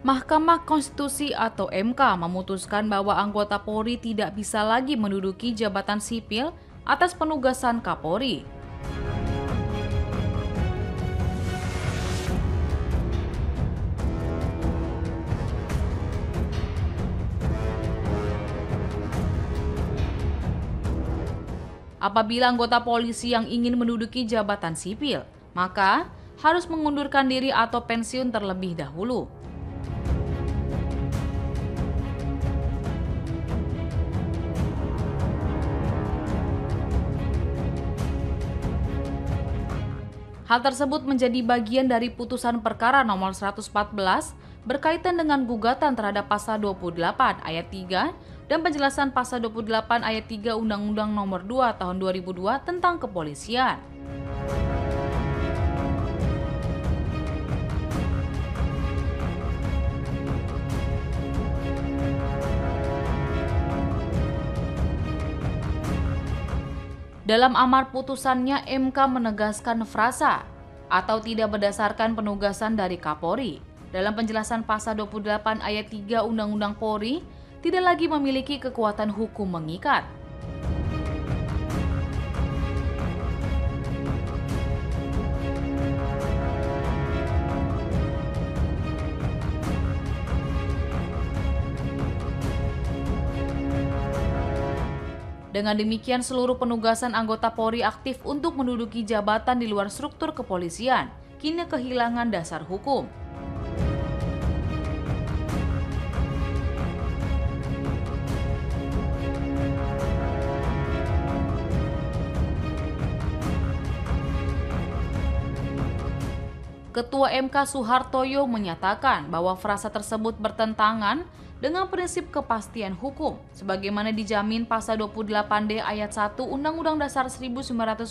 Mahkamah Konstitusi atau MK memutuskan bahwa anggota Polri tidak bisa lagi menduduki jabatan sipil atas penugasan Kapolri. Apabila anggota polisi yang ingin menduduki jabatan sipil, maka harus mengundurkan diri atau pensiun terlebih dahulu. Hal tersebut menjadi bagian dari putusan perkara nomor 114 berkaitan dengan gugatan terhadap pasal 28 ayat 3 dan penjelasan pasal 28 ayat 3 Undang-Undang nomor 2 tahun 2002 tentang kepolisian. Dalam amar putusannya, MK menegaskan frasa atau tidak berdasarkan penugasan dari Kapolri. Dalam penjelasan pasal 28 ayat 3 Undang-Undang Polri, tidak lagi memiliki kekuatan hukum mengikat. Dengan demikian, seluruh penugasan anggota Polri aktif untuk menduduki jabatan di luar struktur kepolisian kini kehilangan dasar hukum. Ketua MK Suhartoyo menyatakan bahwa frasa tersebut bertentangan dengan prinsip kepastian hukum sebagaimana dijamin pasal 28D ayat 1 Undang-Undang Dasar 1945.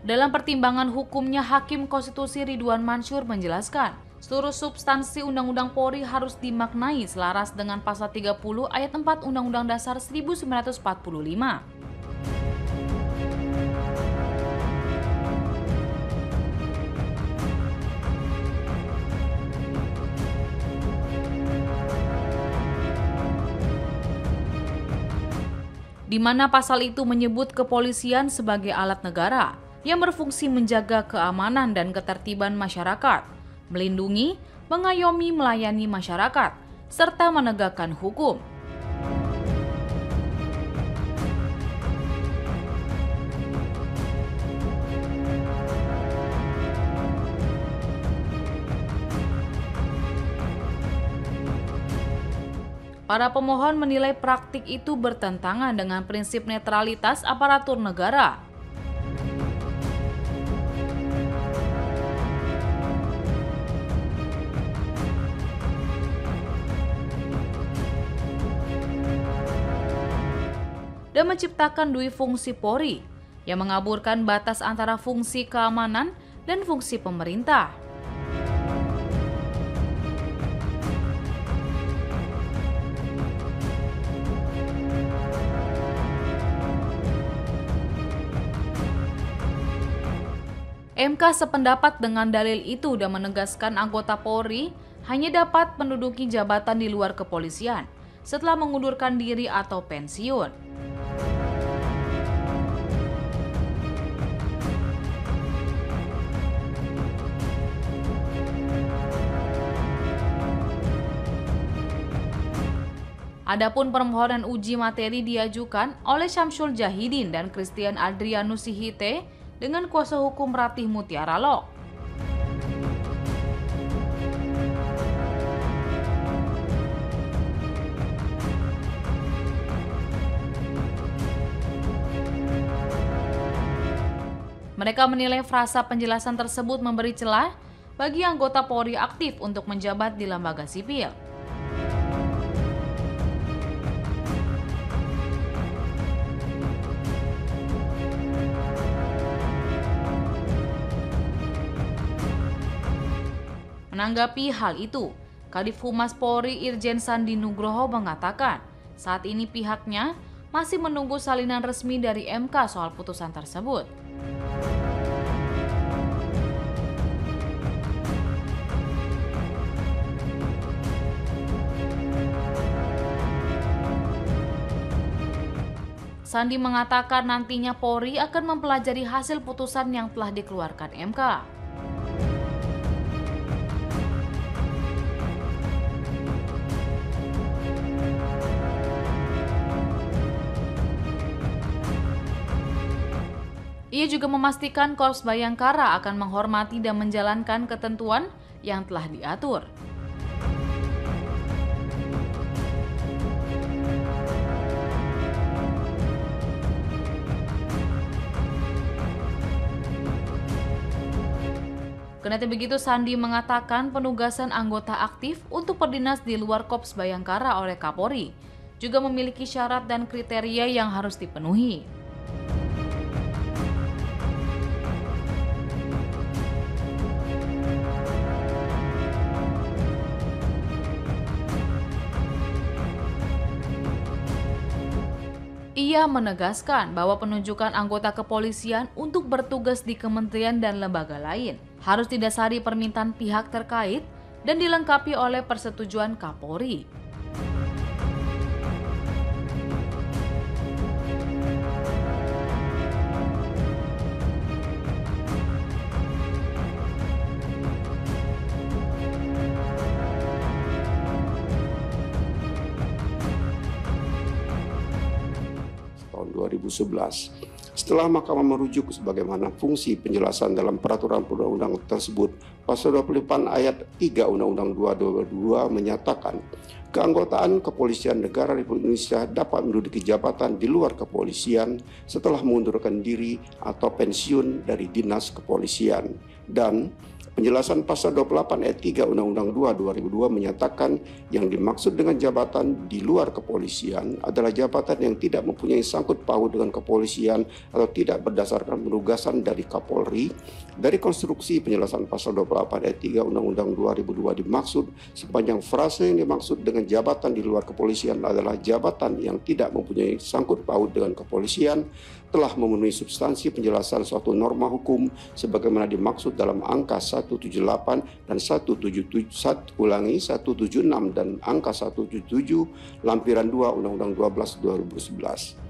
Dalam pertimbangan hukumnya, Hakim Konstitusi Ridwan Mansur menjelaskan, seluruh substansi Undang-Undang Polri harus dimaknai selaras dengan pasal 30 ayat 4 Undang-Undang Dasar 1945. Di mana pasal itu menyebut kepolisian sebagai alat negara yang berfungsi menjaga keamanan dan ketertiban masyarakat, melindungi, mengayomi, melayani masyarakat, serta menegakkan hukum. Para pemohon menilai praktik itu bertentangan dengan prinsip netralitas aparatur negara. Dan menciptakan dui fungsi Polri yang mengaburkan batas antara fungsi keamanan dan fungsi pemerintah. MK sependapat dengan dalil itu dan menegaskan anggota Polri hanya dapat menduduki jabatan di luar kepolisian setelah mengundurkan diri atau pensiun. Adapun permohonan uji materi diajukan oleh Syamsul Jahidin dan Christian Adrianus Sihite dengan kuasa hukum Ratih Mutiara Law. Mereka menilai frasa penjelasan tersebut memberi celah bagi anggota Polri aktif untuk menjabat di lembaga sipil. Menanggapi hal itu, Kadif Humas Polri Irjen Sandi Nugroho mengatakan, saat ini pihaknya masih menunggu salinan resmi dari MK soal putusan tersebut. Sandi mengatakan nantinya Polri akan mempelajari hasil putusan yang telah dikeluarkan MK. Ia juga memastikan Korps Bayangkara akan menghormati dan menjalankan ketentuan yang telah diatur. Kendati begitu, Sandi mengatakan penugasan anggota aktif untuk berdinas di luar Korps Bayangkara oleh Kapolri juga memiliki syarat dan kriteria yang harus dipenuhi. Ia menegaskan bahwa penunjukan anggota kepolisian untuk bertugas di kementerian dan lembaga lain harus didasari permintaan pihak terkait dan dilengkapi oleh persetujuan Kapolri. Tahun 2011. Setelah Mahkamah merujuk sebagaimana fungsi penjelasan dalam peraturan perundang-undang tersebut, Pasal 28 ayat 3 Undang-Undang 222 menyatakan keanggotaan Kepolisian Negara Republik Indonesia dapat menduduki jabatan di luar kepolisian setelah mengundurkan diri atau pensiun dari dinas kepolisian. Dan penjelasan pasal 28 ayat 3 Undang-Undang 2 2002 menyatakan yang dimaksud dengan jabatan di luar kepolisian adalah jabatan yang tidak mempunyai sangkut paut dengan kepolisian atau tidak berdasarkan penugasan dari Kapolri. Dari konstruksi penjelasan pasal 28 ayat 3 Undang-Undang 2002 dimaksud sepanjang frase yang dimaksud dengan jabatan di luar kepolisian adalah jabatan yang tidak mempunyai sangkut paut dengan kepolisian telah memenuhi substansi penjelasan suatu norma hukum sebagaimana dimaksud dalam angka 178 dan 176 dan angka 177 lampiran 2 Undang-Undang 12 2011.